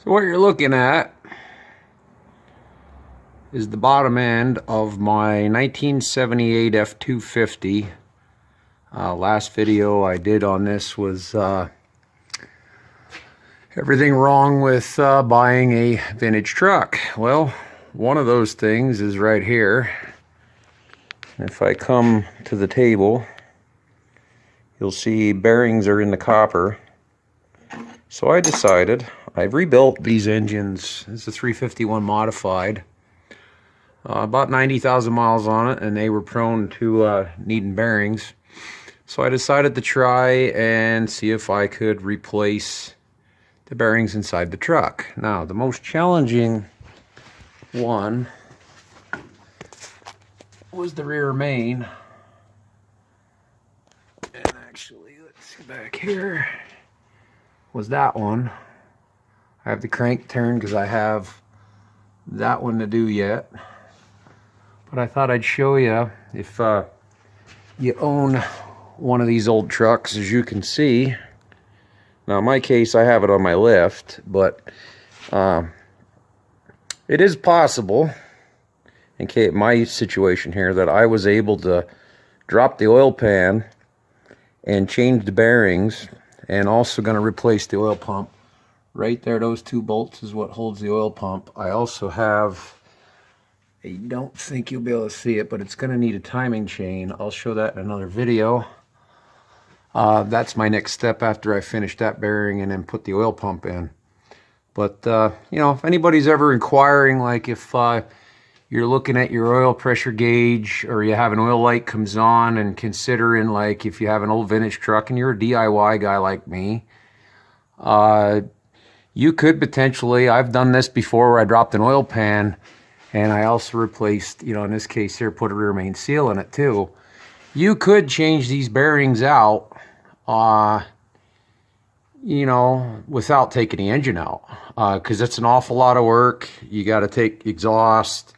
So what you're looking at is the bottom end of my 1978 F250. Last video I did on this was everything wrong with buying a vintage truck. Well, one of those things is right here. If I come to the table, you'll see bearings are in the copper. So I decided, I've rebuilt these engines. This is a 351 modified. About 90,000 miles on it, and they were prone to needing bearings. So I decided to try and see if I could replace the bearings inside the truck. Now, the most challenging one was the rear main. And actually, let's get back here. Was that one. I have the crank turned because I have that one to do yet. But I thought I'd show you if you own one of these old trucks. As you can see, now in my case I have it on my lift, but it is possible, in case my situation here, that I was able to drop the oil pan and change the bearings, and also going to replace the oil pump. Right there, those two bolts is what holds the oil pump. I also have, I don't think you'll be able to see it, but it's going to need a timing chain. I'll show that in another video. That's my next step after I finish that bearing and then put the oil pump in. But, you know, if anybody's ever inquiring, like if you're looking at your oil pressure gauge, or you have an oil light comes on, and considering, like, if you have an old vintage truck and you're a DIY guy like me, you could potentially, I've done this before where I dropped an oil pan and I also replaced, you know, in this case here, put a rear main seal in it too. You could change these bearings out, you know, without taking the engine out, because it's an awful lot of work. You got to take exhaust,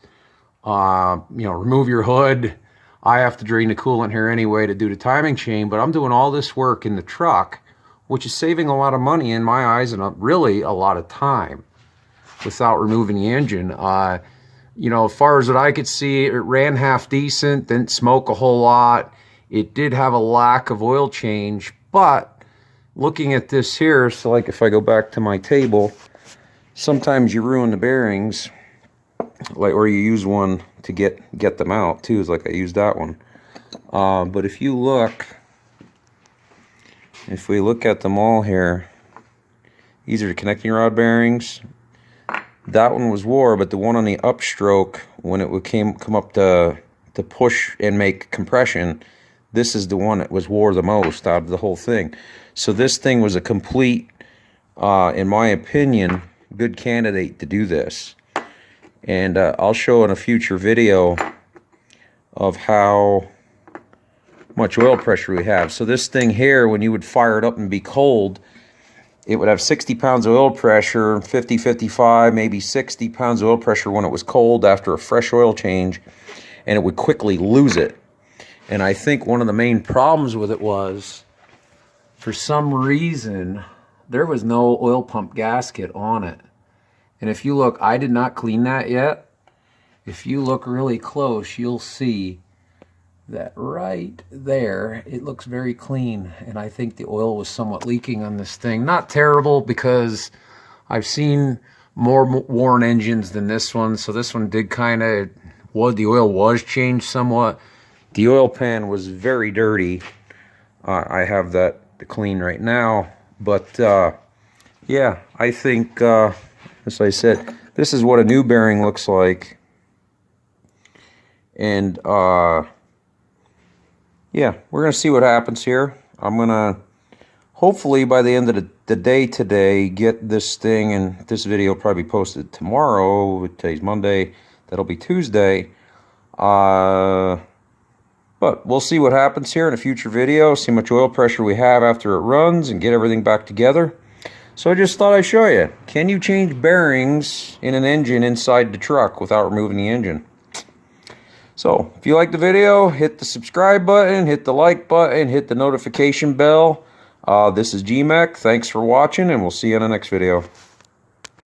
you know, remove your hood. I have to drain the coolant here anyway to do the timing chain, but I'm doing all this work in the truck, which is saving a lot of money in my eyes, and really a lot of time without removing the engine. You know, as far as what I could see, it ran half decent, didn't smoke a whole lot. It did have a lack of oil change, but looking at this here, so like if I go back to my table, sometimes you ruin the bearings, like, or you use one to get them out too, is like I used that one. But if you look, if we look at them all here, these are the connecting rod bearings. That one was wore, but the one on the upstroke, when it would come up to push and make compression, this is the one that was wore the most out of the whole thing. So this thing was a complete, in my opinion, good candidate to do this. And I'll show in a future video of how much oil pressure we have. So this thing here, when you would fire it up and be cold, it would have 60 pounds of oil pressure, 50, 55, maybe 60 pounds of oil pressure when it was cold after a fresh oil change, and it would quickly lose it. And I think one of the main problems with it was, for some reason, there was no oil pump gasket on it. And if you look, I did not clean that yet. If you look really close, you'll see that right there, it looks very clean, and I think the oil was somewhat leaking on this thing. Not terrible, because I've seen more worn engines than this one, so this one did kind of, the oil was changed somewhat. The oil pan was very dirty. I have that to clean right now, but yeah, I think, as I said, this is what a new bearing looks like. And yeah, we're going to see what happens here. I'm going to, hopefully by the end of the day today, get this thing, and this video will probably be posted tomorrow. Today's Monday. That'll be Tuesday. But we'll see what happens here in a future video, see how much oil pressure we have after it runs, and get everything back together. So I just thought I'd show you. Can you change bearings in an engine inside the truck without removing the engine? So, if you like the video, hit the subscribe button, hit the like button, hit the notification bell. This is GMEC. Thanks for watching, and we'll see you in the next video.